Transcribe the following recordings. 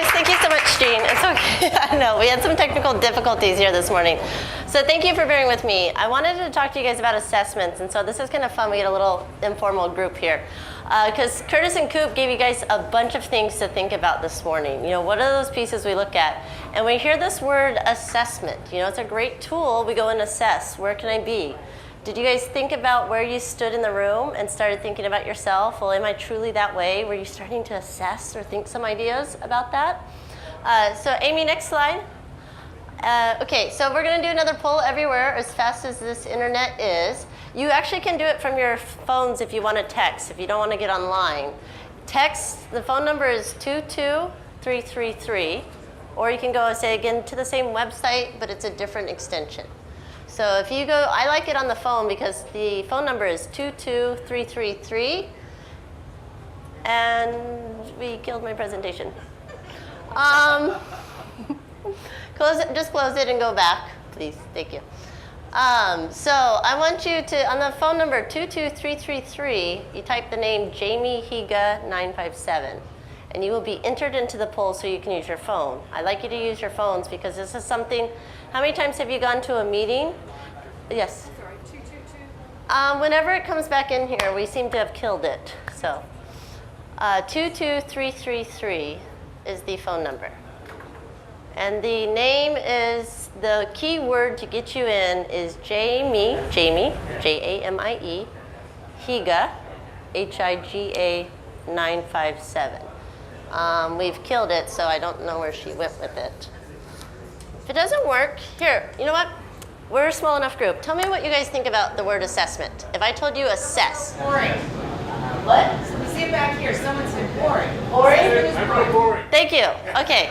guys. Thank you so much, Jean. It's okay. I know, we had some technical difficulties here this morning. So thank you for bearing with me. I wanted to talk to you guys about assessments, and so this is kind of fun. We get a little informal group here. Because Curtis and Coop gave you guys a bunch of things to think about this morning. You know, what are those pieces we look at? And we hear this word assessment. You know, it's a great tool. We go and assess. Where can I be? Did you guys think about where you stood in the room and started thinking about yourself? Well, am I truly that way? Were you starting to assess or think some ideas about that? So Amy, next slide. Okay, so we're going to do another poll everywhere as fast as this internet is. You actually can do it from your phones if you want to text, if you don't want to get online. Text, the phone number is 22333, or you can go, say again, to the same website, but it's a different extension. So if you go, I like it on the phone because the phone number is 22333, and we killed my presentation. Just close it and go back, please. Thank you. So I want you to, on the phone number 22333, you type the name Jamie Higa 957, and you will be entered into the poll so you can use your phone. I like you to use your phones because this is something. How many times have you gone to a meeting? Yes. Sorry, 222. Whenever it comes back in here, we seem to have killed it. So 22333 is the phone number. And the name is, the key word to get you in is Jamie, J-A-M-I-E, Higa, H-I-G-A 957. We've killed it, so I don't know where she went with it. If it doesn't work, here, you know what? We're a small enough group. Tell me what you guys think about the word assessment. If I told you assess. Boring. What? We see it back here. Someone said boring. Boring? Boring. Thank you. Okay.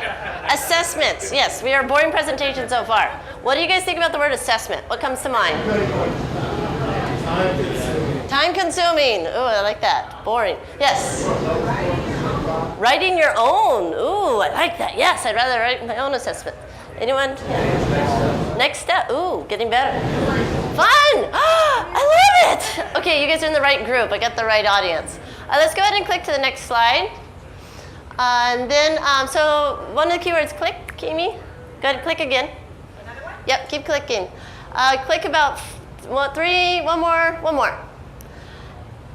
Assessments. Yes, we are a boring presentation so far. What do you guys think about the word assessment? What comes to mind? Time consuming. Ooh, I like that. Boring. Yes. Writing your own. Ooh, I like that. Yes, I'd rather write my own assessment. Anyone? Yeah. Next step. Ooh, getting better. Fun! I love it! Okay, you guys are in the right group. I got the right audience. Let's go ahead and click to the next slide. And then, so one of the keywords, click, Kimi. Go ahead, click again. Another one? Yep, keep clicking. Click about one more.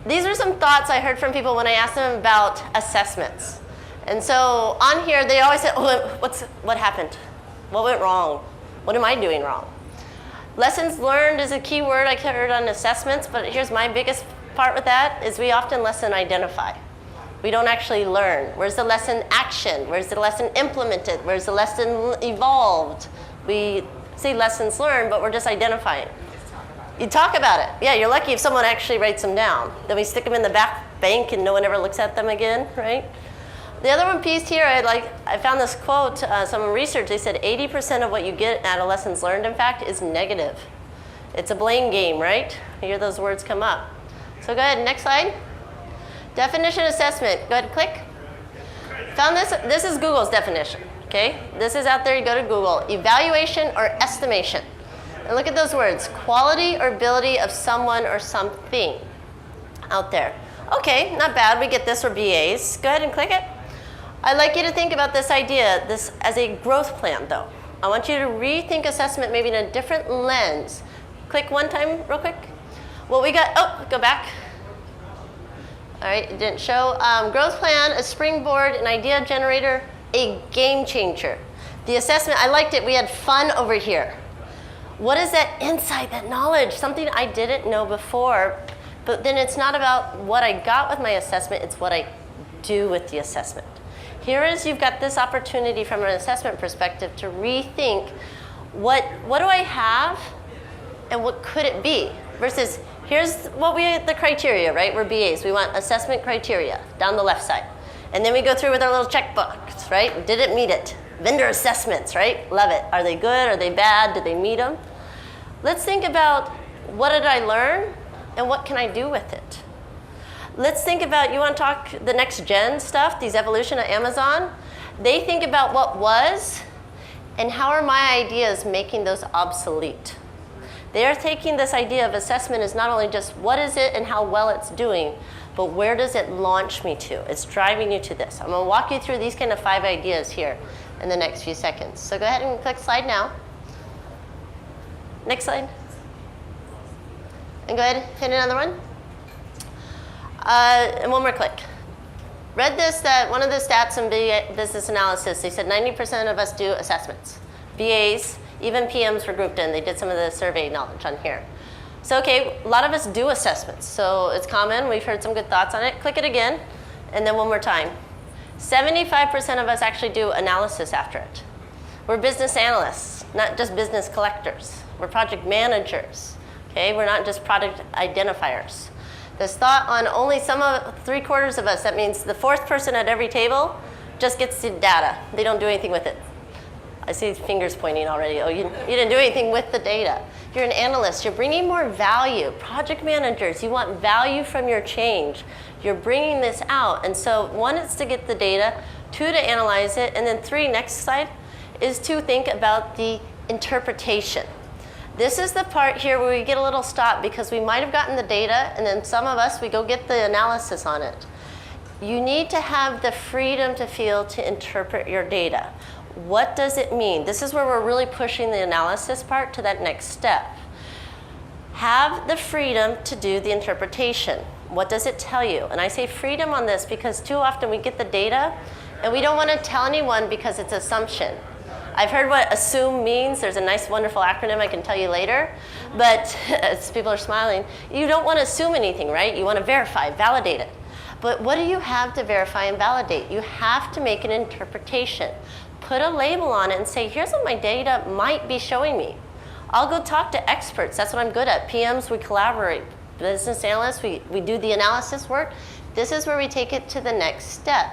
These are some thoughts I heard from people when I asked them about assessments. And so on here, they always say, oh, what happened? What went wrong? What am I doing wrong? Lessons learned is a key word I heard on assessments, but here's my biggest part with that is we often lesson identify. We don't actually learn. Where's the lesson action? Where's the lesson implemented? Where's the lesson evolved? We say lessons learned, but we're just identifying. You talk about it. Yeah, you're lucky if someone actually writes them down. Then we stick them in the back bank and no one ever looks at them again, right? The other one piece here, I found this quote, some research, they said 80% of what you get out of lessons learned, in fact, is negative. It's a blame game, right? You hear those words come up. So go ahead, next slide. Definition assessment, go ahead, click. Found this is Google's definition, okay? This is out there, you go to Google. Evaluation or estimation. And look at those words, quality or ability of someone or something out there. Okay, not bad, we get this, we're BAs. Go ahead and click it. I'd like you to think about this idea, this as a growth plan though. I want you to rethink assessment maybe in a different lens. Click one time real quick. What we got, oh, go back. All right, it didn't show. Growth plan, a springboard, an idea generator, a game changer. The assessment, I liked it, we had fun over here. What is that insight, that knowledge, something I didn't know before, but then it's not about what I got with my assessment, it's what I do with the assessment. Here is, you've got this opportunity from an assessment perspective to rethink what do I have and what could it be? Versus, here's what the criteria, right? We're BAs, we want assessment criteria down the left side. And then we go through with our little checkbooks, right? Did it meet it? Vendor assessments, right? Love it. Are they good? Are they bad? Did they meet them? Let's think about what did I learn and what can I do with it? Let's think about, you want to talk the next gen stuff, these evolution at Amazon? They think about what was and how are my ideas making those obsolete? They're taking this idea of assessment as not only just what is it and how well it's doing, but where does it launch me to? It's driving you to this. I'm going to walk you through these kind of 5 ideas here in the next few seconds. So go ahead and click slide now. Next slide. And go ahead, hit another one. And one more click. Read this, that one of the stats in business analysis, they said 90% of us do assessments. VAs, even PMs were grouped in. They did some of the survey knowledge on here. So okay, a lot of us do assessments. So it's common, we've heard some good thoughts on it. Click it again, and then one more time. 75% of us actually do analysis after it. We're business analysts, not just business collectors. We're project managers, okay? We're not just product identifiers. This thought on only 3/4 of us, that means the 4th person at every table just gets the data. They don't do anything with it. I see fingers pointing already. Oh, you didn't do anything with the data. You're an analyst. You're bringing more value. Project managers, you want value from your change. You're bringing this out. And so 1 is to get the data, 2 to analyze it, and then 3, next slide, is to think about the interpretation. This is the part here where we get a little stopped because we might have gotten the data, and then some of us, we go get the analysis on it. You need to have the freedom to feel to interpret your data. What does it mean? This is where we're really pushing the analysis part to that next step. Have the freedom to do the interpretation. What does it tell you? And I say freedom on this because too often we get the data and we don't want to tell anyone because it's assumption. I've heard what assume means. There's a nice, wonderful acronym I can tell you later. But as people are smiling, you don't want to assume anything, right? You want to verify, validate it. But what do you have to verify and validate? You have to make an interpretation. Put a label on it and say, here's what my data might be showing me. I'll go talk to experts. That's what I'm good at. PMs, we collaborate. Business analysts, we do the analysis work. This is where we take it to the next step.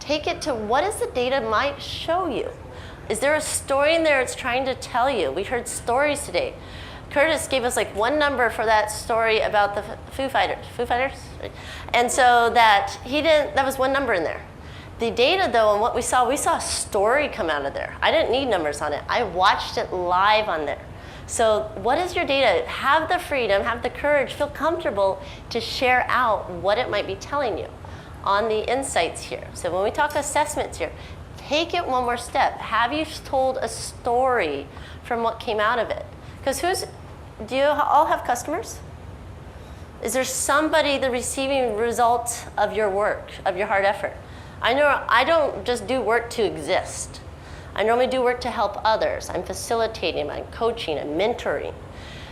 Take it to what is the data might show you. Is there a story in there it's trying to tell you? We heard stories today. Curtis gave us like 1 number for that story about the Foo Fighters? And so that was 1 number in there. The data though, and what we saw a story come out of there. I didn't need numbers on it. I watched it live on there. So what is your data? Have the freedom, have the courage, feel comfortable to share out what it might be telling you on the insights here. So when we talk assessments here, take it one more step. Have you told a story from what came out of it? Because do you all have customers? Is there somebody the receiving result of your work, of your hard effort? I know I don't just do work to exist. I normally do work to help others. I'm facilitating, I'm coaching, I'm mentoring.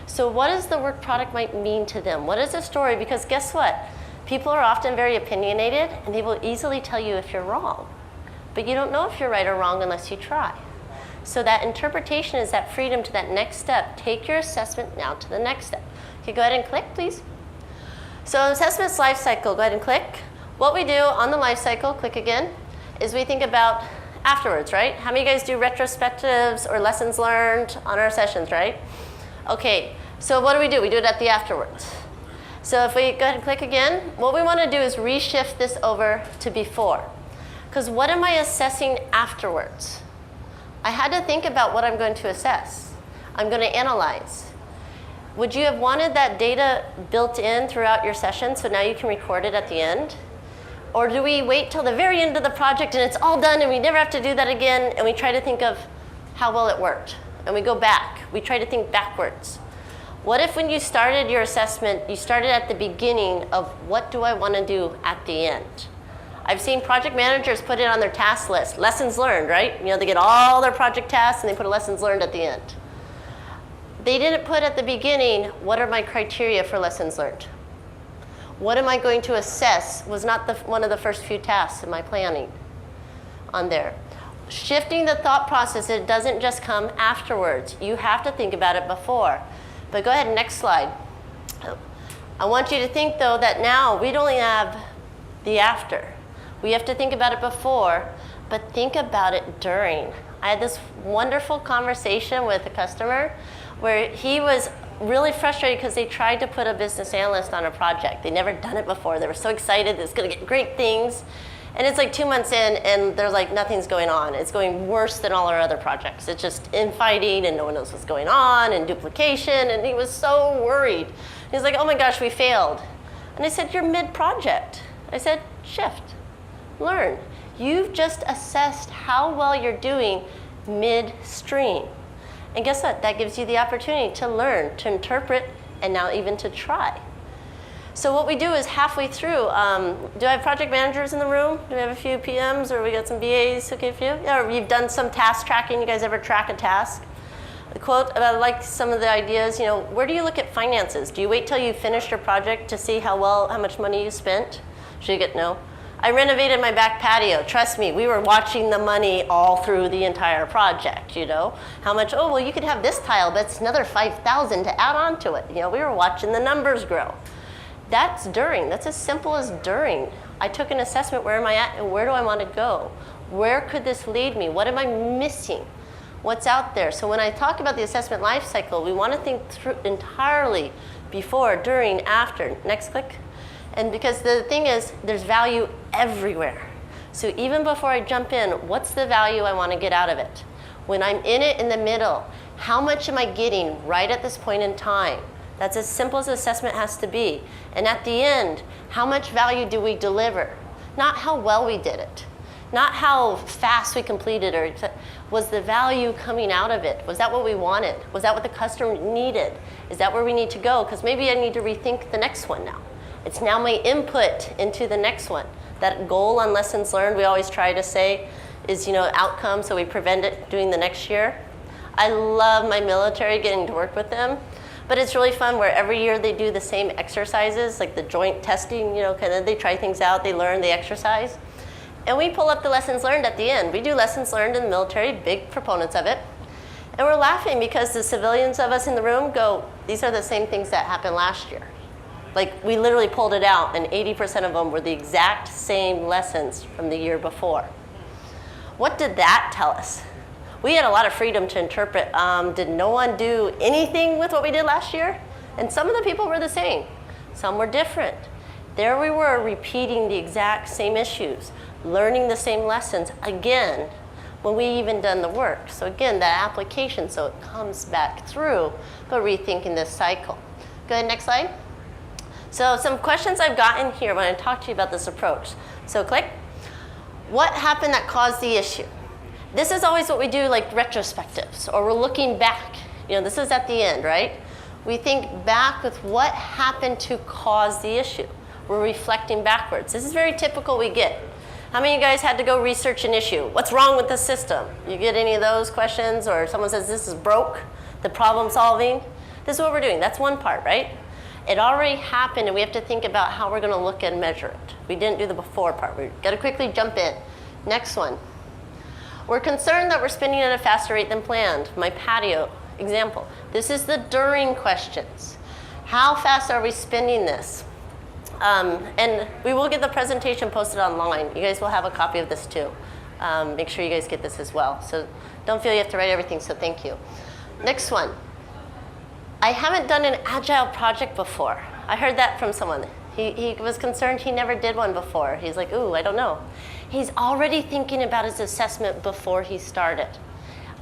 So what does the work product might mean to them? What is the story? Because guess what? People are often very opinionated and they will easily tell you if you're wrong. But you don't know if you're right or wrong unless you try. So that interpretation is that freedom to that next step. Take your assessment now to the next step. Okay, go ahead and click, please. So assessment's life cycle, go ahead and click. What we do on the life cycle, click again, is we think about afterwards, right? How many of you guys do retrospectives or lessons learned on our sessions, right? Okay, so what do? We do it at the afterwards. So if we go ahead and click again, what we want to do is reshift this over to before. Because what am I assessing afterwards? I had to think about what I'm going to assess. I'm going to analyze. Would you have wanted that data built in throughout your session so now you can record it at the end? Or do we wait till the very end of the project and it's all done and we never have to do that again and we try to think of how well it worked? And we go back. We try to think backwards. What if when you started your assessment, you started at the beginning of what do I want to do at the end? I've seen project managers put it on their task list. Lessons learned, right? You know, they get all their project tasks and they put a lessons learned at the end. They didn't put at the beginning, what are my criteria for lessons learned? What am I going to assess was not one of the first few tasks in my planning on there. Shifting the thought process, it doesn't just come afterwards. You have to think about it before. But go ahead, next slide. I want you to think though that now we don't only have the after. We have to think about it before, but think about it during. I had this wonderful conversation with a customer where he was really frustrated because they tried to put a business analyst on a project. They'd never done it before. They were so excited it's going to get great things. And it's like 2 months in and there's like nothing's going on. It's going worse than all our other projects. It's just infighting and no one knows what's going on and duplication. And he was so worried. He's like, oh my gosh, we failed. And I said, you're mid-project. I said, shift, learn. You've just assessed how well you're doing midstream. And guess what? That gives you the opportunity to learn, to interpret, and now even to try. So what we do is halfway through, do I have project managers in the room? Do we have a few PMs, or we got some BAs? Okay, a few? Yeah, or you've done some task tracking. You guys ever track a task? The quote about like some of the ideas, where do you look at finances? Do you wait till you finish your project to see how much money you spent? Should you get no? I renovated my back patio. Trust me, we were watching the money all through the entire project, How much, oh, well, you could have this tile, but it's another $5,000 to add on to it. We were watching the numbers grow. That's during. That's as simple as during. I took an assessment, where am I at and where do I want to go? Where could this lead me? What am I missing? What's out there? So when I talk about the assessment life cycle, we want to think through entirely before, during, after. Next click. And because the thing is, there's value everywhere. So even before I jump in, what's the value I want to get out of it? When I'm in it in the middle, how much am I getting right at this point in time? That's as simple as assessment has to be. And at the end, how much value do we deliver? Not how well we did it. Not how fast we completed, or was the value coming out of it? Was that what we wanted? Was that what the customer needed? Is that where we need to go? Because maybe I need to rethink the next one now. It's now my input into the next one. That goal on lessons learned, we always try to say, is outcome, so we prevent it doing the next year. I love my military, getting to work with them. But it's really fun where every year they do the same exercises, like the joint testing, kind of they try things out, they learn, they exercise. And we pull up the lessons learned at the end. We do lessons learned in the military, big proponents of it. And we're laughing because the civilians of us in the room go, these are the same things that happened last year. Like, we literally pulled it out, and 80% of them were the exact same lessons from the year before. What did that tell us? We had a lot of freedom to interpret. Did no one do anything with what we did last year? And some of the people were the same. Some were different. There we were, repeating the exact same issues, learning the same lessons again when we even done the work. So again, that application, so it comes back through, but rethinking this cycle. Go ahead, next slide. So some questions I've gotten here when I talk to you about this approach. So click. What happened that caused the issue? This is always what we do, like retrospectives, or we're looking back. This is at the end, right? We think back with what happened to cause the issue. We're reflecting backwards. This is very typical we get. How many of you guys had to go research an issue? What's wrong with the system? You get any of those questions, or someone says this is broke, the problem solving? This is what we're doing. That's one part, right? It already happened, and we have to think about how we're going to look and measure it. We didn't do the before part. We've got to quickly jump in. Next one. We're concerned that we're spending at a faster rate than planned. My patio example. This is the during questions. How fast are we spending this? And we will get the presentation posted online. You guys will have a copy of this too. Make sure you guys get this as well. So don't feel you have to write everything, so thank you. Next one. I haven't done an agile project before. I heard that from someone. He was concerned he never did one before. He's like, ooh, I don't know. He's already thinking about his assessment before he started.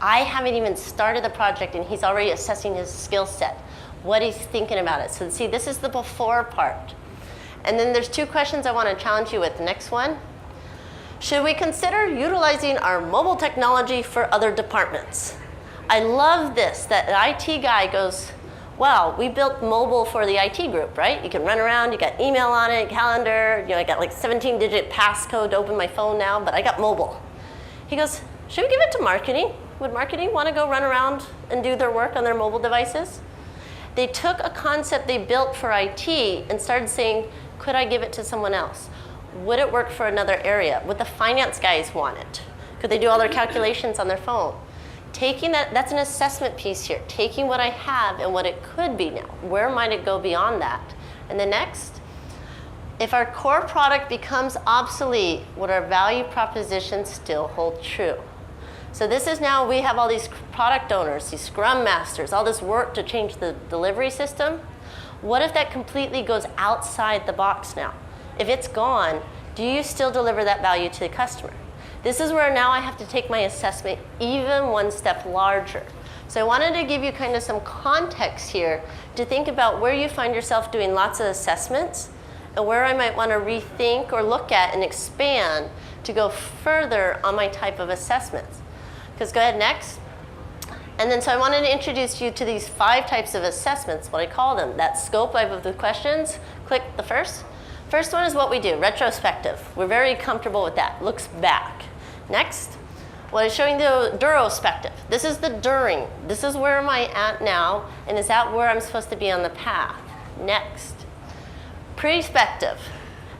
I haven't even started the project, and he's already assessing his skill set, what he's thinking about it. So see, this is the before part. And then there's two questions I want to challenge you with. The next one. Should we consider utilizing our mobile technology for other departments? I love this, that an IT guy goes, wow, we built mobile for the IT group, right? You can run around, you got email on it, calendar, I got like 17-digit passcode to open my phone now, but I got mobile. He goes, should we give it to marketing? Would marketing want to go run around and do their work on their mobile devices? They took a concept they built for IT and started saying, could I give it to someone else? Would it work for another area? Would the finance guys want it? Could they do all their calculations on their phone? Taking that's an assessment piece here. Taking what I have and what it could be now. Where might it go beyond that? And the next, if our core product becomes obsolete, would our value proposition still hold true? So this is now, we have all these product owners, these scrum masters, all this work to change the delivery system. What if that completely goes outside the box now? If it's gone, do you still deliver that value to the customer? This is where now I have to take my assessment even one step larger. So I wanted to give you kind of some context here to think about where you find yourself doing lots of assessments and where I might want to rethink or look at and expand to go further on my type of assessments. Because go ahead, next. And then so I wanted to introduce you to these 5 types of assessments, what I call them. That scope of the questions, click the first. First one is what we do, retrospective. We're very comfortable with that, looks back. Next, what is showing the durospective. This is the during. This is where am I at now, and is that where I'm supposed to be on the path? Next. Prospective,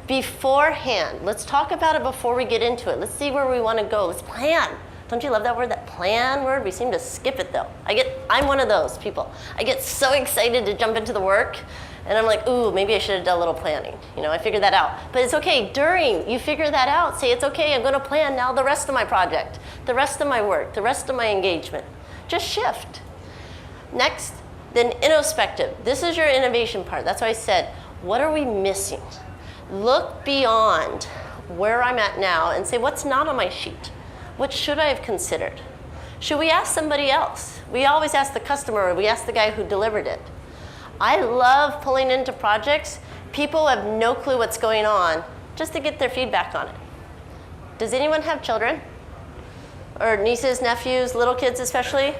beforehand. Let's talk about it before we get into it. Let's see where we want to go. Let's plan. Don't you love that word, that plan word? We seem to skip it though. I'm one of those people. I get so excited to jump into the work, and I'm like, ooh, maybe I should have done a little planning. I figured that out. But it's okay, during, you figure that out. Say, it's okay, I'm gonna plan now the rest of my project, the rest of my work, the rest of my engagement. Just shift. Next, then introspective. This is your innovation part. That's why I said, what are we missing? Look beyond where I'm at now and say, what's not on my sheet? What should I have considered? Should we ask somebody else? We always ask the customer, or we ask the guy who delivered it. I love pulling into projects. People have no clue what's going on just to get their feedback on it. Does anyone have children? Or nieces, nephews, little kids especially?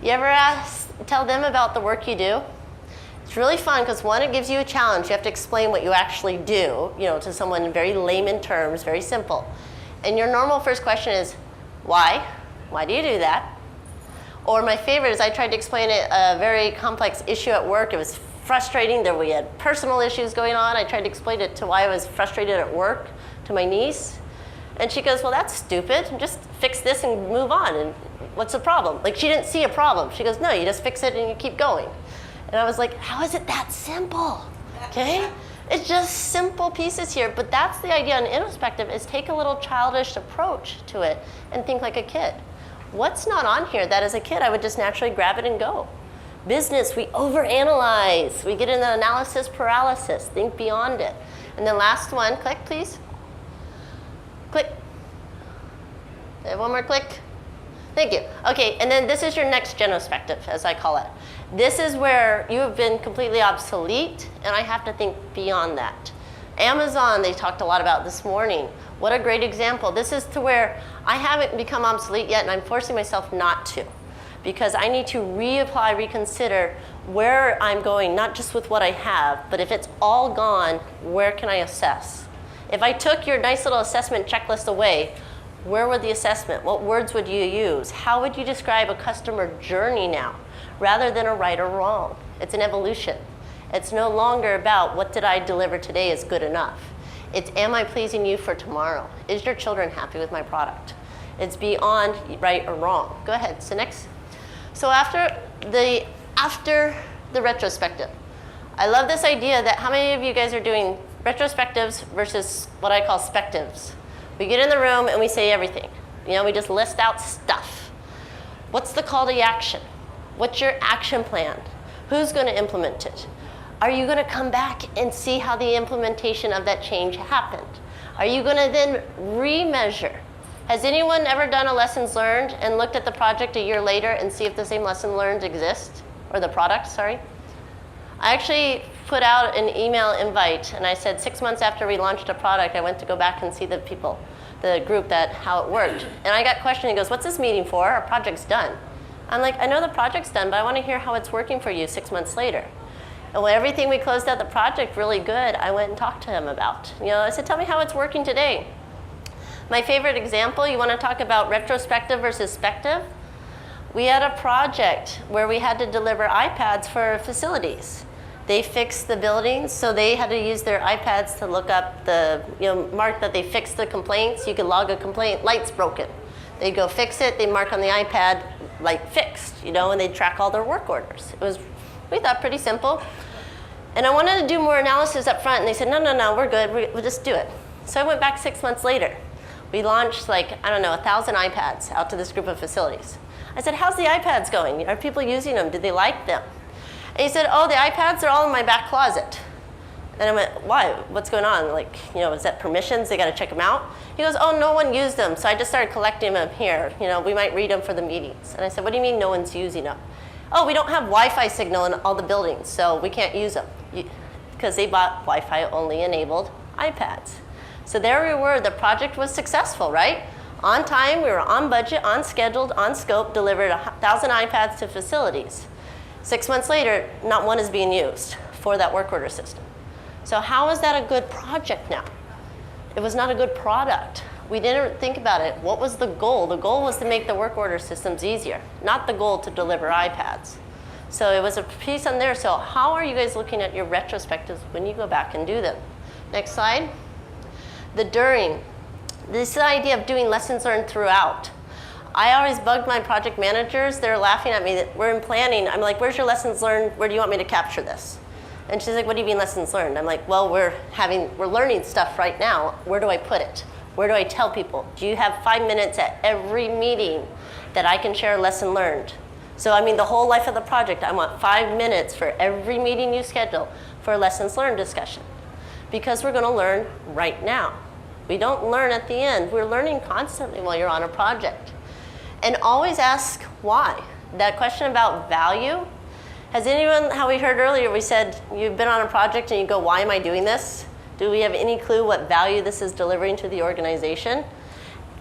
You ever tell them about the work you do? It's really fun because one, it gives you a challenge. You have to explain what you actually do, to someone in very layman terms, very simple. And your normal first question is, why? Why do you do that? Or my favorite is I tried to explain a very complex issue at work. It was frustrating. We had personal issues going on. I tried to explain it to why I was frustrated at work to my niece. And she goes, well, that's stupid. Just fix this and move on. And what's the problem? Like, she didn't see a problem. She goes, no, you just fix it and you keep going. And I was like, how is it that simple? Okay? It's just simple pieces here, but that's the idea on introspective, is take a little childish approach to it and think like a kid. What's not on here that as a kid I would just naturally grab it and go? Business, we overanalyze. We get into analysis paralysis, think beyond it. And then last one, click please. Click. One more click. Thank you. Okay, and then this is your NextGen Assessments, as I call it. This is where you have been completely obsolete, and I have to think beyond that. Amazon, they talked a lot about this morning. What a great example. This is to where I haven't become obsolete yet, and I'm forcing myself not to, because I need to reapply, reconsider where I'm going, not just with what I have, but if it's all gone, where can I assess? If I took your nice little assessment checklist away, where would the assessment? What words would you use? How would you describe a customer journey now, rather than a right or wrong? It's an evolution. It's no longer about what did I deliver today is good enough. It's am I pleasing you for tomorrow? Is your children happy with my product? It's beyond right or wrong. Go ahead, so next. So after the retrospective, I love this idea that how many of you guys are doing retrospectives versus what I call spectives? We get in the room and we say everything. We just list out stuff. What's the call to action? What's your action plan? Who's going to implement it? Are you going to come back and see how the implementation of that change happened? Are you going to then remeasure? Has anyone ever done a lessons learned and looked at the project a year later and see if the same lesson learned exist? Or the product, sorry? I actually put out an email invite and I said 6 months after we launched a product, I went to go back and see the people, the group, how it worked. And I got questioned, he goes, what's this meeting for? Our project's done. I'm like, I know the project's done, but I want to hear how it's working for you 6 months later. And when everything we closed out the project really good, I went and talked to him about. I said, tell me how it's working today. My favorite example, you want to talk about retrospective versus spective? We had a project where we had to deliver iPads for facilities. They fixed the buildings, so they had to use their iPads to look up mark that they fixed the complaints. You could log a complaint, light's broken. They'd go fix it, they mark on the iPad, light fixed, and they'd track all their work orders. It was, we thought, pretty simple. And I wanted to do more analysis up front, and they said, no, we're good, we'll just do it. So I went back 6 months later. We launched 1,000 iPads out to this group of facilities. I said, how's the iPads going? Are people using them? Did they like them? And he said, oh, the iPads are all in my back closet. And I went, why? What's going on? Is that permissions? They got to check them out? He goes, oh, no one used them, so I just started collecting them here. We might read them for the meetings. And I said, what do you mean no one's using them? Oh, we don't have Wi-Fi signal in all the buildings, so we can't use them. because they bought Wi-Fi only enabled iPads. So there we were, the project was successful, right? On time, we were on budget, on scheduled, on scope, delivered 1,000 iPads to facilities. 6 months later, not one is being used for that work order system. So how is that a good project now? It was not a good product. We didn't think about it. What was the goal? The goal was to make the work order systems easier, not the goal to deliver iPads. So it was a piece on there. So how are you guys looking at your retrospectives when you go back and do them? Next slide. The during. This is the idea of doing lessons learned throughout. I always bugged my project managers. They're laughing at me that we're in planning. I'm like, where's your lessons learned? Where do you want me to capture this? And she's like, what do you mean lessons learned? I'm like, well, we're learning stuff right now. Where do I put it? Where do I tell people? Do you have 5 minutes at every meeting that I can share a lesson learned? So I mean, the whole life of the project, I want 5 minutes for every meeting you schedule for a lessons learned discussion. Because we're gonna learn right now. We don't learn at the end. We're learning constantly while you're on a project. And always ask why. That question about value, has anyone, how we heard earlier, we said you've been on a project and you go, why am I doing this? Do we have any clue what value this is delivering to the organization?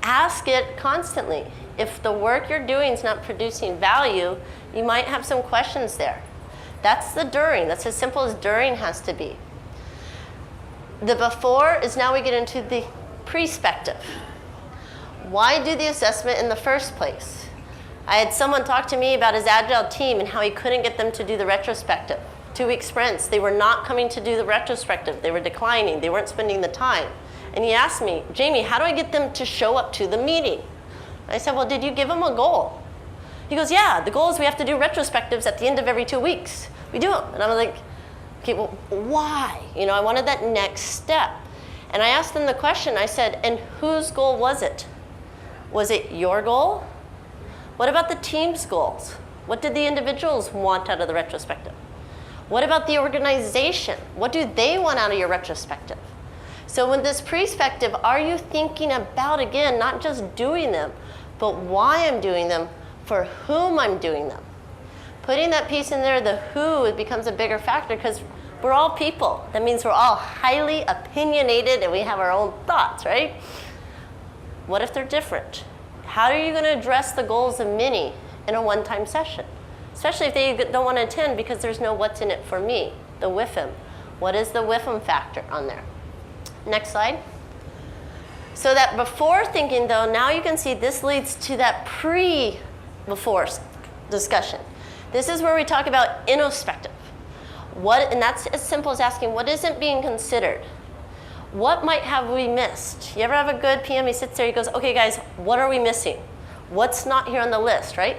Ask it constantly. If the work you're doing is not producing value, you might have some questions there. That's the during. That's as simple as during has to be. The before is now we get into the prospective. Why do the assessment in the first place? I had someone talk to me about his agile team and how he couldn't get them to do the retrospective. 2-week sprints, they were not coming to do the retrospective. They were declining, they weren't spending the time. And he asked me, Jamie, how do I get them to show up to the meeting? I said, well, did you give them a goal? He goes, yeah, the goal is we have to do retrospectives at the end of every 2 weeks. We do them. And I was like, okay, well, why? You know, I wanted that next step. And I asked them the question, I said, and whose goal was it? Was it your goal? What about the team's goals? What did the individuals want out of the retrospective? What about the organization? What do they want out of your retrospective? So with this prospective, are you thinking about, again, not just doing them, but why I'm doing them, for whom I'm doing them? Putting that piece in there, the who, it becomes a bigger factor because we're all people. That means we're all highly opinionated and we have our own thoughts, right? What if they're different? How are you going to address the goals of many in a one-time session? Especially if they don't want to attend because there's no what's in it for me, the WIFM. What is the WIFM factor on there? Next slide. So that before thinking though, now you can see this leads to that pre-before discussion. This is where we talk about introspective. And that's as simple as asking, what isn't being considered? What might have we missed? You ever have a good PM, he sits there, he goes, okay guys, what are we missing? What's not here on the list, right?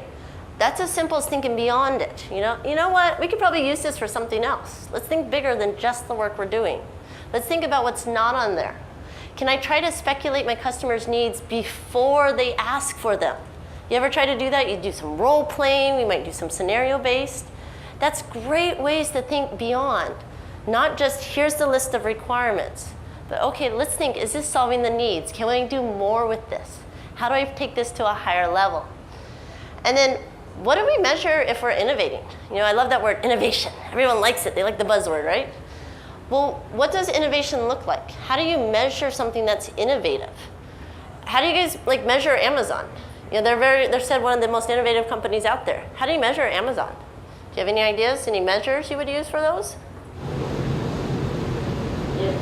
That's as simple as thinking beyond it. You know what? We could probably use this for something else. Let's think bigger than just the work we're doing. Let's think about what's not on there. Can I try to speculate my customers' needs before they ask for them? You ever try to do that? You do some role playing, we might do some scenario based. That's great ways to think beyond. Not just here's the list of requirements, but okay, let's think, is this solving the needs? Can we do more with this? How do I take this to a higher level? And then what do we measure if we're innovating? You know, I love that word, innovation. Everyone likes it, they like the buzzword, right? Well, what does innovation look like? How do you measure something that's innovative? How do you guys measure Amazon? You know, they're said one of the most innovative companies out there. How do you measure Amazon? Do you have any ideas, any measures you would use for those?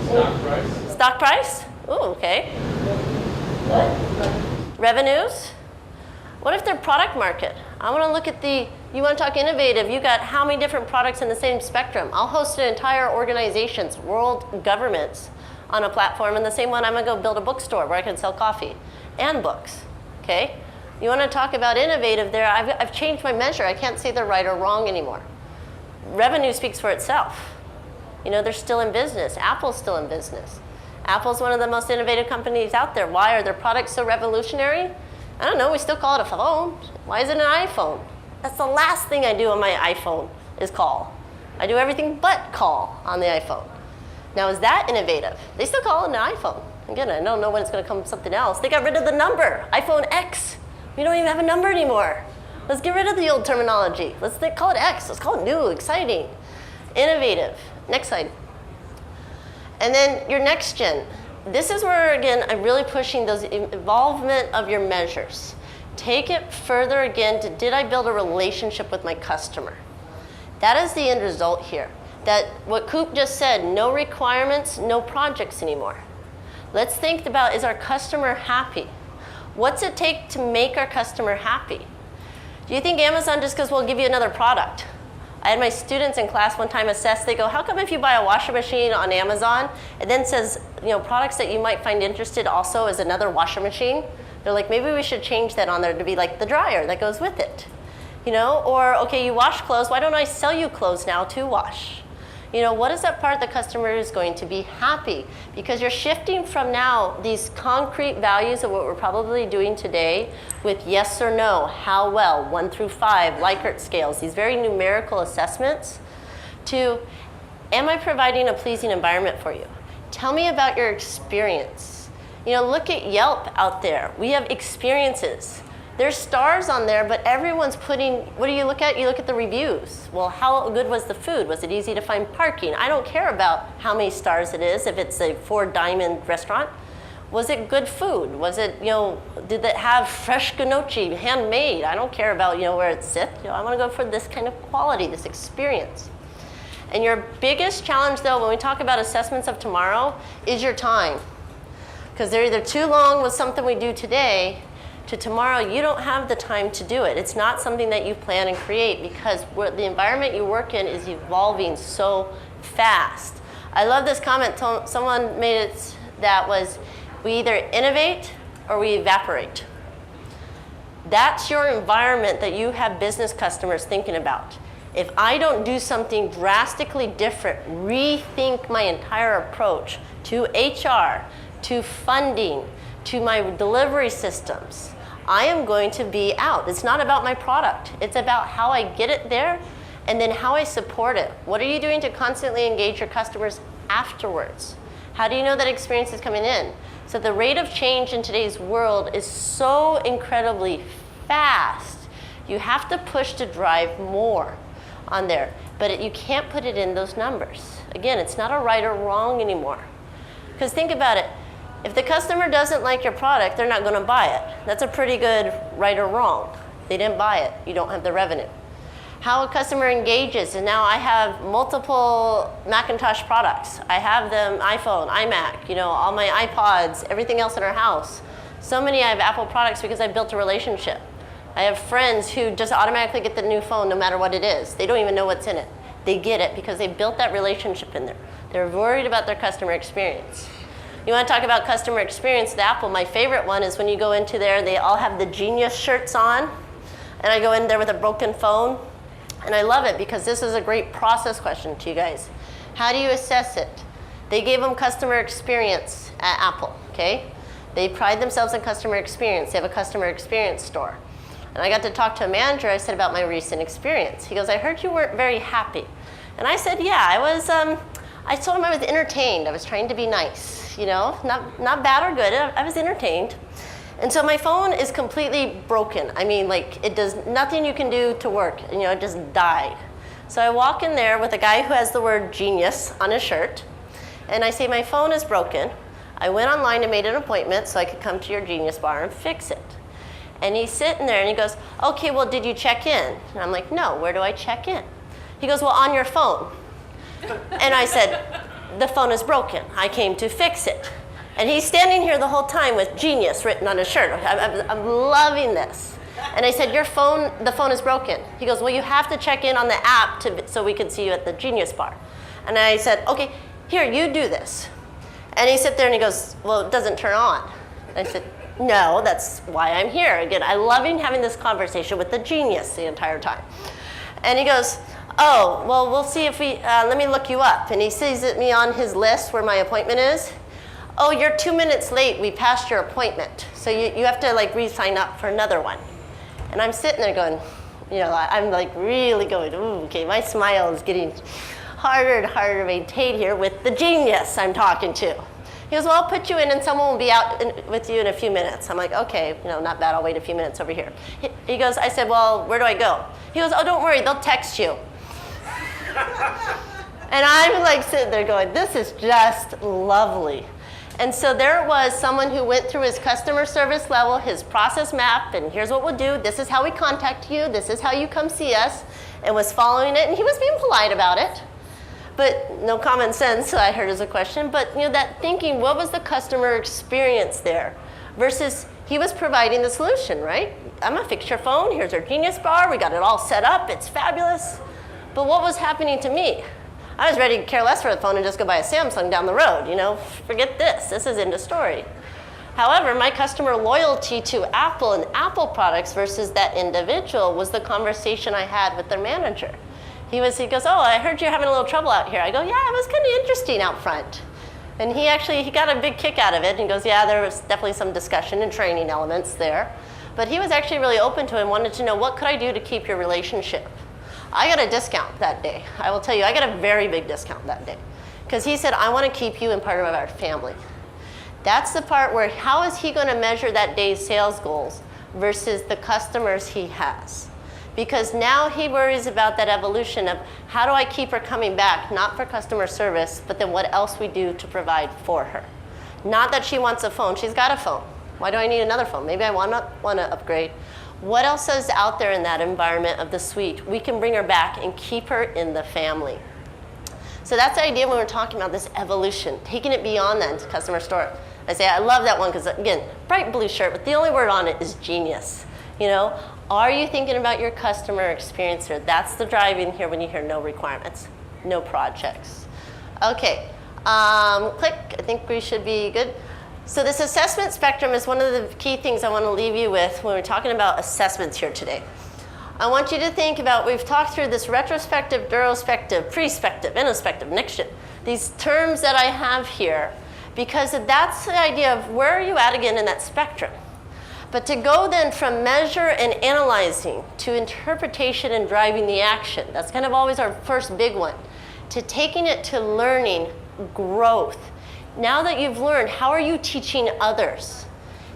Stock price. Stock price? Ooh, okay. Revenues? What if they're product market? I want to look at you want to talk innovative, you got how many different products in the same spectrum? I'll host an entire organizations, world governments on a platform, and the same one I'm going to go build a bookstore where I can sell coffee and books, okay? You want to talk about innovative there, I've changed my measure. I can't say they're right or wrong anymore. Revenue speaks for itself. You know, they're still in business. Apple's still in business. Apple's one of the most innovative companies out there. Why are their products so revolutionary? I don't know, we still call it a phone. Why is it an iPhone? That's the last thing I do on my iPhone is call. I do everything but call on the iPhone. Now, is that innovative? They still call it an iPhone. Again, I don't know when it's going to come something else. They got rid of the number, iPhone X. We don't even have a number anymore. Let's get rid of the old terminology. Let's call it X. Let's call it new, exciting, innovative. Next slide. And then your next gen. This is where, again, I'm really pushing those involvement of your measures. Take it further again to, did I build a relationship with my customer? That is the end result here. That what Coop just said, no requirements, no projects anymore. Let's think about, is our customer happy? What's it take to make our customer happy? Do you think Amazon just goes, we'll give you another product? I had my students in class one time assess, they go, how come if you buy a washing machine on Amazon, it then says, products that you might find interested also is another washing machine? They're like, maybe we should change that on there to be like the dryer that goes with it. Or, okay, you wash clothes, why don't I sell you clothes now to wash? What is that part the customer is going to be happy? Because you're shifting from now these concrete values of what we're probably doing today with yes or no, how well, 1 through 5, Likert scales, these very numerical assessments, to am I providing a pleasing environment for you? Tell me about your experience. Look at Yelp out there. We have experiences. There's stars on there, but everyone's putting, what do you look at? You look at the reviews. Well, how good was the food? Was it easy to find parking? I don't care about how many stars it is, if it's a 4-diamond restaurant. Was it good food? Was it, did it have fresh gnocchi, handmade? I don't care about, where it sits. I want to go for this kind of quality, this experience. And your biggest challenge, though, when we talk about assessments of tomorrow, is your time. Because they're either too long with something we do today, to tomorrow, you don't have the time to do it. It's not something that you plan and create because the environment you work in is evolving so fast. I love this comment. Someone made it that was, we either innovate or we evaporate. That's your environment that you have business customers thinking about. If I don't do something drastically different, rethink my entire approach to HR, to funding, to my delivery systems, I am going to be out. It's not about my product. It's about how I get it there and then how I support it. What are you doing to constantly engage your customers afterwards? How do you know that experience is coming in? So the rate of change in today's world is so incredibly fast. You have to push to drive more on there, but you can't put it in those numbers. Again, it's not a right or wrong anymore. Because think about it. If the customer doesn't like your product, they're not going to buy it. That's a pretty good right or wrong. They didn't buy it. You don't have the revenue. How a customer engages, and now I have multiple Macintosh products. I have them iPhone, iMac, all my iPods, everything else in our house. So many I have Apple products because I built a relationship. I have friends who just automatically get the new phone no matter what it is. They don't even know what's in it. They get it because they built that relationship in there. They're worried about their customer experience. You want to talk about customer experience with Apple, my favorite one is when you go into there, they all have the Genius shirts on, and I go in there with a broken phone, and I love it because this is a great process question to you guys. How do you assess it? They gave them customer experience at Apple, okay? They pride themselves in customer experience. They have a customer experience store. And I got to talk to a manager, I said about my recent experience. He goes, I heard you weren't very happy. And I said, yeah, I told him I was entertained. I was trying to be nice. Not bad or good. I was entertained. And so my phone is completely broken. I mean, it does nothing you can do to work. It just died. So I walk in there with a guy who has the word genius on his shirt. And I say, my phone is broken. I went online and made an appointment so I could come to your Genius bar and fix it. And he's sitting there and he goes, okay, well, did you check in? And I'm like, no, where do I check in? He goes, well, on your phone. And I said, the phone is broken. I came to fix it. And he's standing here the whole time with genius written on his shirt. I'm loving this. And I said, the phone is broken. He goes, well, you have to check in on the app so we can see you at the Genius bar. And I said, okay, here, you do this. And he sits there and he goes, well, it doesn't turn on. And I said, no, that's why I'm here. Again, I'm loving having this conversation with the genius the entire time. And he goes, oh, well, we'll see if let me look you up. And he sees me on his list where my appointment is. Oh, you're 2 minutes late. We passed your appointment. So you have to re-sign up for another one. And I'm sitting there going, I'm really going, ooh, okay, my smile is getting harder and harder to maintain here with the genius I'm talking to. He goes, well, I'll put you in and someone will be out with you in a few minutes. I'm like, okay, not bad, I'll wait a few minutes over here. He goes, I said, well, where do I go? He goes, oh, don't worry, they'll text you. And I'm like sitting there going, this is just lovely. And so there was someone who went through his customer service level, his process map, and here's what we'll do. This is how we contact you. This is how you come see us, and was following it. And he was being polite about it. But no common sense, I heard as a question. But that thinking, what was the customer experience there? Versus he was providing the solution, right? I'm gonna fix your phone. Here's our Genius Bar. We got it all set up. It's fabulous. But what was happening to me? I was ready to care less for the phone and just go buy a Samsung down the road. Forget this. This is end of story. However, my customer loyalty to Apple and Apple products versus that individual was the conversation I had with their manager. He goes, oh, I heard you're having a little trouble out here. I go, yeah, it was kind of interesting out front. And he got a big kick out of it. And he goes, yeah, there was definitely some discussion and training elements there. But he was actually really open to it and wanted to know, what could I do to keep your relationship? I got a discount that day. I will tell you, I got a very big discount that day. Because he said, I want to keep you in part of our family. That's the part where how is he going to measure that day's sales goals versus the customers he has? Because now he worries about that evolution of how do I keep her coming back, not for customer service, but then what else we do to provide for her. Not that she wants a phone. She's got a phone. Why do I need another phone? Maybe I want to upgrade. What else is out there in that environment of the suite? We can bring her back and keep her in the family. So that's the idea when we're talking about this evolution, taking it beyond that into customer store. I say, I love that one because, again, bright blue shirt, but the only word on it is genius. Are you thinking about your customer experience here? That's the driving here when you hear no requirements, no projects. Okay, click. I think we should be good. So this assessment spectrum is one of the key things I want to leave you with when we're talking about assessments here today. I want you to think about, we've talked through this retrospective, durospective, prospective, ineffective, NextGen. These terms that I have here, because that's the idea of where are you at again in that spectrum. But to go then from measure and analyzing to interpretation and driving the action, that's kind of always our first big one, to taking it to learning, growth. Now that you've learned, how are you teaching others?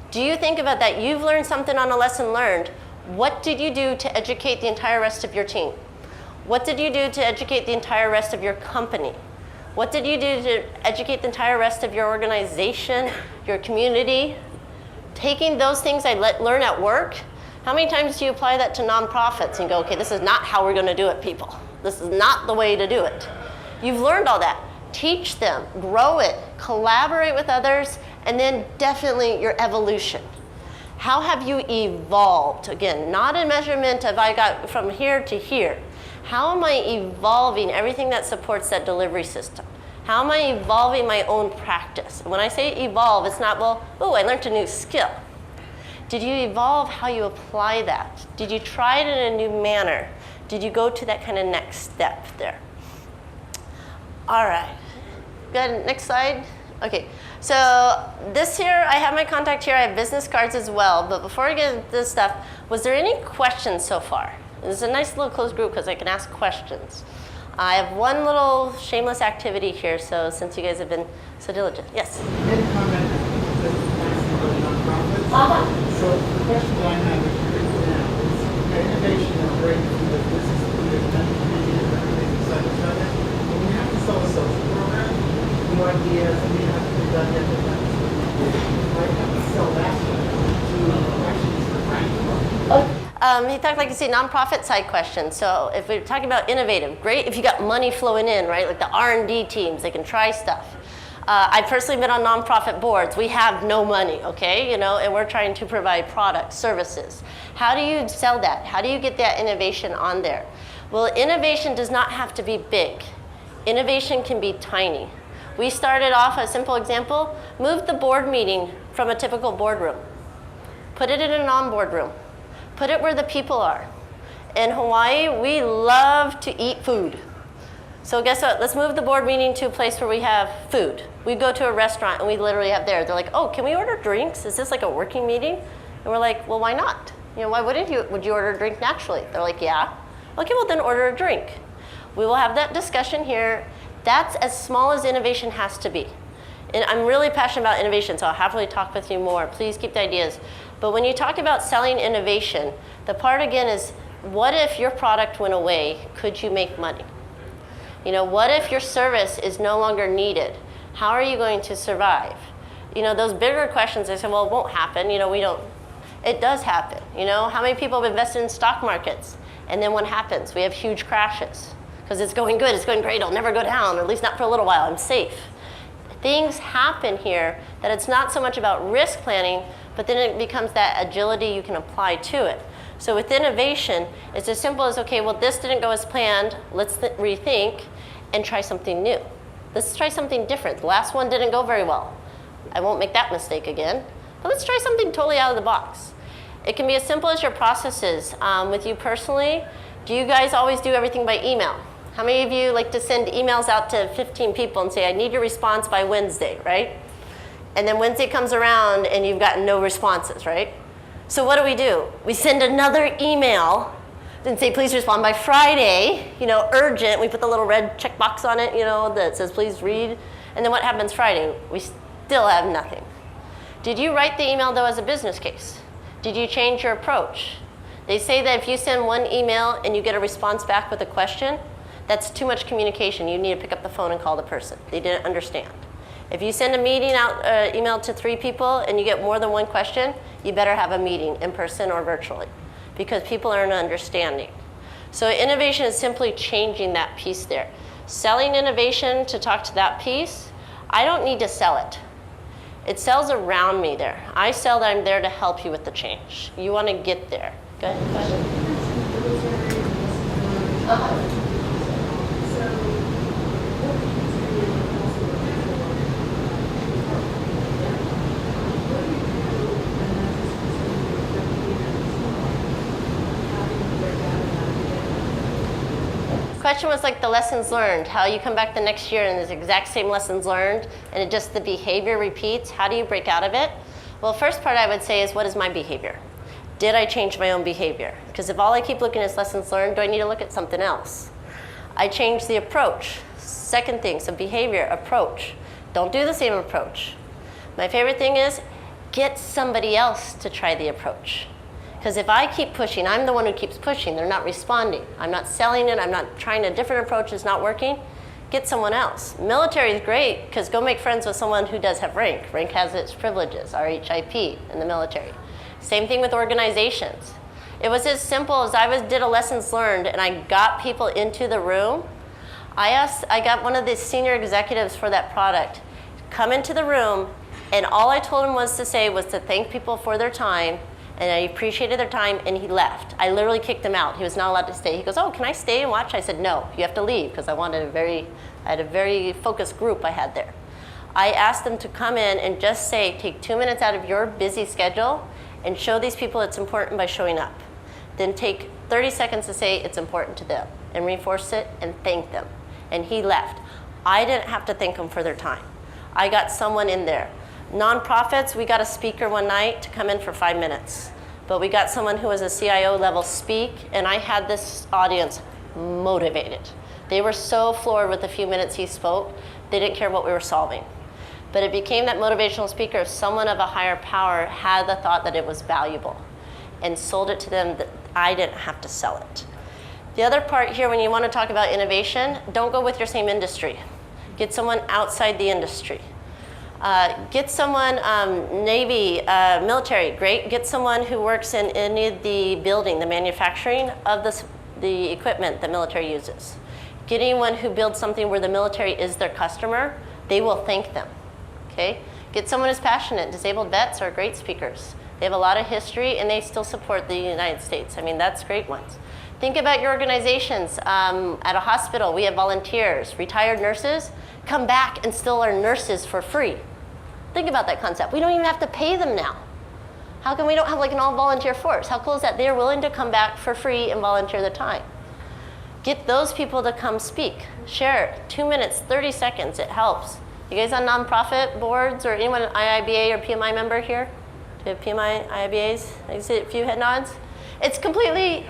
Do you think about that? You've learned something on a lesson learned. What did you do to educate the entire rest of your team? What did you do to educate the entire rest of your company? What did you do to educate the entire rest of your organization, your community? Taking those things I learn at work, how many times do you apply that to nonprofits and go, okay, this is not how we're going to do it, people. This is not the way to do it. You've learned all that. Teach them, grow it, collaborate with others, and then definitely your evolution. How have you evolved? Again, not a measurement of I got from here to here. How am I evolving everything that supports that delivery system? How am I evolving my own practice? And when I say evolve, it's not, well, oh, I learned a new skill. Did you evolve how you apply that? Did you try it in a new manner? Did you go to that kind of next step there? All right, good, next slide. Okay, so this here, I have my contact here, I have business cards as well, but before I get into this stuff, was there any questions so far? This is a nice little closed group because I can ask questions. I have one little shameless activity here, so since you guys have been so diligent. Yes? You made a comment that nonprofits. So the question that I have now is innovation is great because this is meant to be everything beside each other. When you have to sell a social program, new ideas, and you have to do that yet you might have to sell that to actually rank. He talked, like you say, nonprofit side questions. So if we're talking about innovative, great if you got money flowing in, right? Like the R&D teams, they can try stuff. I've personally been on nonprofit boards. We have no money, okay? And we're trying to provide products, services. How do you sell that? How do you get that innovation on there? Well, innovation does not have to be big. Innovation can be tiny. We started off, a simple example, moved the board meeting from a typical boardroom. Put it in a non-boardroom. Put it where the people are. In Hawaii, we love to eat food. So guess what? Let's move the board meeting to a place where we have food. We go to a restaurant and we literally have there. They're like, oh, can we order drinks? Is this like a working meeting? And we're like, well, why not? Why wouldn't you? Would you order a drink naturally? They're like, yeah. Okay, well then order a drink. We will have that discussion here. That's as small as innovation has to be. And I'm really passionate about innovation, so I'll happily talk with you more. Please keep the ideas. But when you talk about selling innovation, the part again is, what if your product went away? Could you make money? What if your service is no longer needed? How are you going to survive? Those bigger questions, they say, well, it won't happen. It does happen. How many people have invested in stock markets? And then what happens? We have huge crashes because it's going good, it's going great, it'll never go down, or at least not for a little while, I'm safe. Things happen here that it's not so much about risk planning, but then it becomes that agility you can apply to it. So with innovation, it's as simple as, okay, well, this didn't go as planned, let's rethink and try something new. Let's try something different. The last one didn't go very well. I won't make that mistake again, but let's try something totally out of the box. It can be as simple as your processes. With you personally, do you guys always do everything by email? How many of you like to send emails out to 15 people and say, I need your response by Wednesday, right? And then Wednesday comes around and you've gotten no responses, right? So what do? We send another email and say, please respond by Friday, urgent. We put the little red checkbox on it, that says, please read. And then what happens Friday? We still have nothing. Did you write the email, though, as a business case? Did you change your approach? They say that if you send one email and you get a response back with a question, that's too much communication. You need to pick up the phone and call the person. They didn't understand. If you send a meeting out, email to 3 people and you get more than one question, you better have a meeting in person or virtually because people aren't understanding. So innovation is simply changing that piece there. Selling innovation to talk to that piece, I don't need to sell it. It sells around me there. I sell that I'm there to help you with the change. You want to get there. Go ahead. Question was like the lessons learned, how you come back the next year and there's exact same lessons learned and it just the behavior repeats. How do you break out of it? Well, first part I would say is, what is my behavior? Did I change my own behavior? Because if all I keep looking at is lessons learned, do I need to look at something else? I changed the approach. Second thing, so behavior, approach. Don't do the same approach. My favorite thing is get somebody else to try the approach. Because if I keep pushing, I'm the one who keeps pushing. They're not responding. I'm not selling it. I'm not trying a different approach. It's not working. Get someone else. Military is great because go make friends with someone who does have rank. Rank has its privileges, RHIP in the military. Same thing with organizations. It was as simple as did a lessons learned and I got people into the room. I got one of the senior executives for that product, come into the room, and all I told him was to thank people for their time. And I appreciated their time, and he left. I literally kicked him out. He was not allowed to stay. He goes, oh, can I stay and watch? I said, no, you have to leave, because I had a very focused group I had there. I asked them to come in and just take 2 minutes out of your busy schedule and show these people it's important by showing up. Then take 30 seconds to say it's important to them and reinforce it and thank them. And he left. I didn't have to thank them for their time. I got someone in there. Nonprofits, we got a speaker one night to come in for 5 minutes. But we got someone who was a CIO level speak, and I had this audience motivated. They were so floored with the few minutes he spoke, they didn't care what we were solving. But it became that motivational speaker if someone of a higher power had the thought that it was valuable and sold it to them that I didn't have to sell it. The other part here, when you want to talk about innovation, don't go with your same industry. Get someone outside the industry. Get someone, Navy, military, great. Get someone who works in any of the building, the manufacturing of the equipment that military uses. Get anyone who builds something where the military is their customer, they will thank them, okay? Get someone who's passionate. Disabled vets are great speakers. They have a lot of history and they still support the United States. I mean, that's great ones. Think about your organizations. At a hospital, we have volunteers. Retired nurses come back and still are nurses for free. Think about that concept. We don't even have to pay them now. How come we don't have like an all-volunteer force? How cool is that? They're willing to come back for free and volunteer their time. Get those people to come speak. Share it. 2 minutes, 30 seconds. It helps. You guys on nonprofit boards or anyone IIBA or PMI member here? Do you have PMI, IIBAs? I see a few head nods. It's completely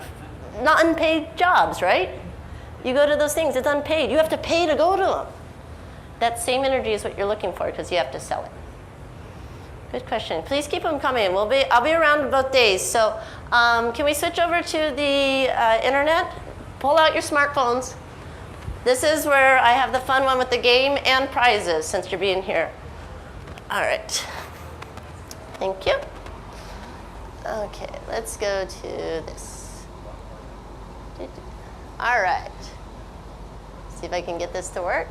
not unpaid jobs, right? You go to those things, it's unpaid. You have to pay to go to them. That same energy is what you're looking for because you have to sell it. Good question. Please keep them coming. I'll be around both days. So can we switch over to the internet? Pull out your smartphones. This is where I have the fun one with the game and prizes since you're being here. All right. Thank you. Okay, let's go to this. All right. See if I can get this to work.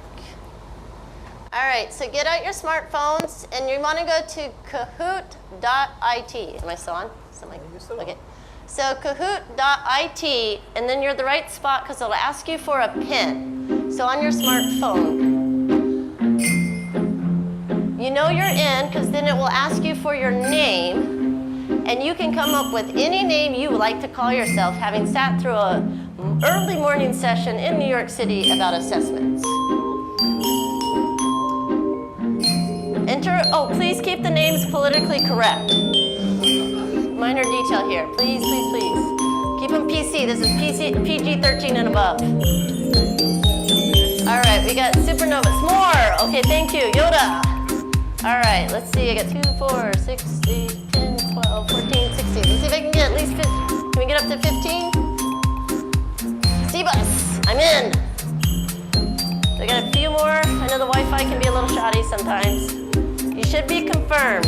All right, so get out your smartphones and you want to go to kahoot.it. Am I still on? Okay. So kahoot.it, and then you're the right spot because it'll ask you for a PIN. So on your smartphone, you know you're in because then it will ask you for your name, and you can come up with any name you would like to call yourself, having sat through an early morning session in New York City about assessments. Enter, oh, please keep the names politically correct. Minor detail here, please, please, please. Keep them PC, this is PG-13 and above. All right, we got supernovas, more. Okay, thank you, Yoda. All right, let's see, I got 2, 4, 6, 8, 10, 12, 14, 16. Let's see if I can get at least 15. Can we get up to 15? C-Bus, I'm in. So I got a few more. I know the Wi-Fi can be a little shoddy sometimes. You should be confirmed.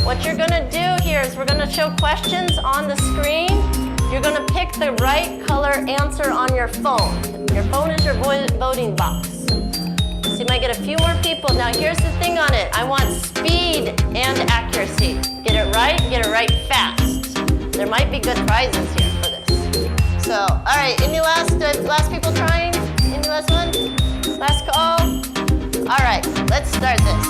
What you're gonna do here is we're gonna show questions on the screen. You're gonna pick the right color answer on your phone. Your phone is your voting box. So you might get a few more people. Now here's the thing on it. I want speed and accuracy. Get it right fast. There might be good prizes here for this. So, all right, any last people trying? Any last one? Last call? All right, let's start this.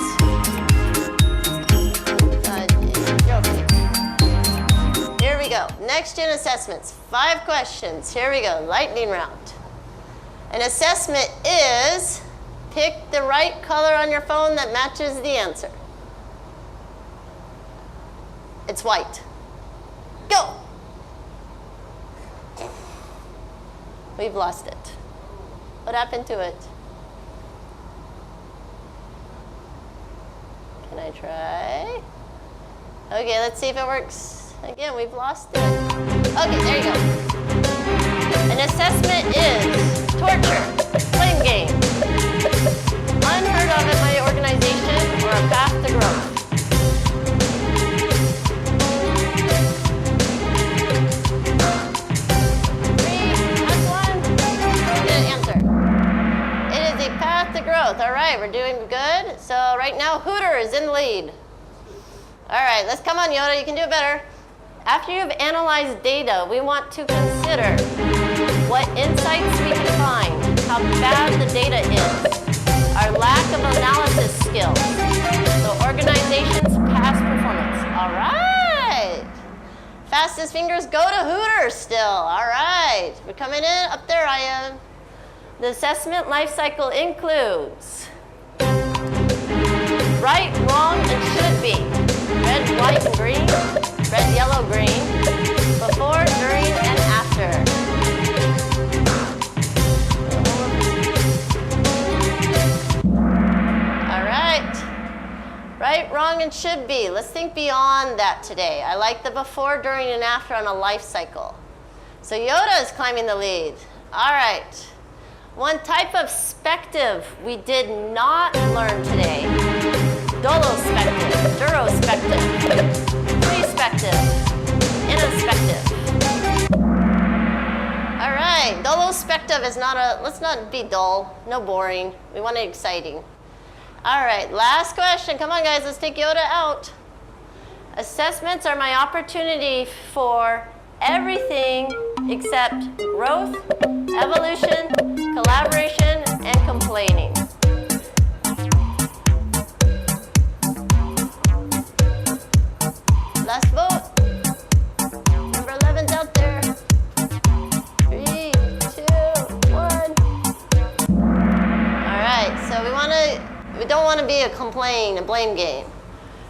Here we go. NextGen Assessments. 5 questions. Here we go. Lightning round. An assessment is pick the right color on your phone that matches the answer. It's white. Go. We've lost it. What happened to it? Can I try? Okay, let's see if it works. Again, we've lost it. Okay, there you go. An assessment is torture, blame game, unheard of at my organization, or a path to growth. 3, last one. Good answer. It is a path to growth. All right, we're doing good. So right now, Hooter is in the lead. All right, let's come on, Yoda. You can do it better. After you've analyzed data, we want to consider what insights we can find, how bad the data is, our lack of analysis skills, the organization's past performance. All right. Fastest fingers go to Hooters still. All right. We're coming in. Up there I am. The assessment life cycle includes right, wrong, and should be. Red, white, and green. Red, yellow, green. Before, during, and after. All right. Right, wrong, and should be. Let's think beyond that today. I like the before, during, and after on a life cycle. So Yoda is climbing the lead. All right. One type of spective we did not learn today. Dolospective, durospective, respective, ineffective. All right, dolospective is not a, let's not be dull, no boring. We want it exciting. All right, last question. Come on, guys, let's take Yoda out. Assessments are my opportunity for everything except growth, evolution, collaboration, and complaining. Last vote. Number 11's out there. 3, 2, 1. All right, so we don't want to be a blame game.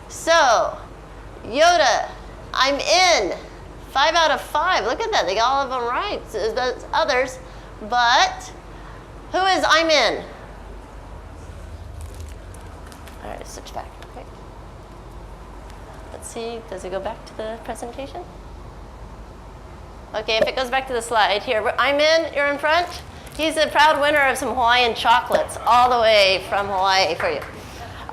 So, Yoda, I'm in. 5 out of 5. Look at that. They got all of them right. So there's others. But who is I'm in? All right, switch back. Okay. Let's see. Does it go back to the presentation? Okay, if it goes back to the slide. Here, I'm in. You're in front. He's a proud winner of some Hawaiian chocolates all the way from Hawaii for you.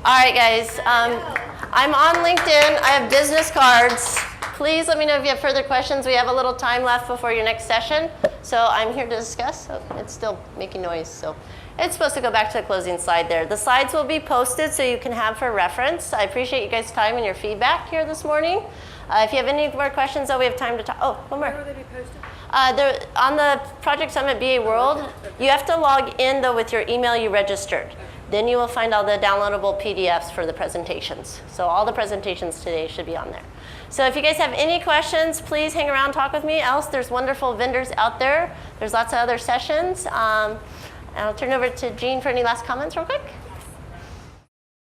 All right, guys. I'm on LinkedIn. I have business cards. Please let me know if you have further questions. We have a little time left before your next session. So I'm here to discuss. Oh, it's still making noise. So it's supposed to go back to the closing slide there. The slides will be posted so you can have for reference. I appreciate you guys' time and your feedback here this morning. If you have any more questions, though, we have time to talk. Oh, one more. Where will they be posted? On the Project Summit BA World, you have to log in, though, with your email you registered. Then you will find all the downloadable PDFs for the presentations. So all the presentations today should be on there. So if you guys have any questions, please hang around, talk with me. Else, there's wonderful vendors out there. There's lots of other sessions. And I'll turn it over to Jean for any last comments real quick.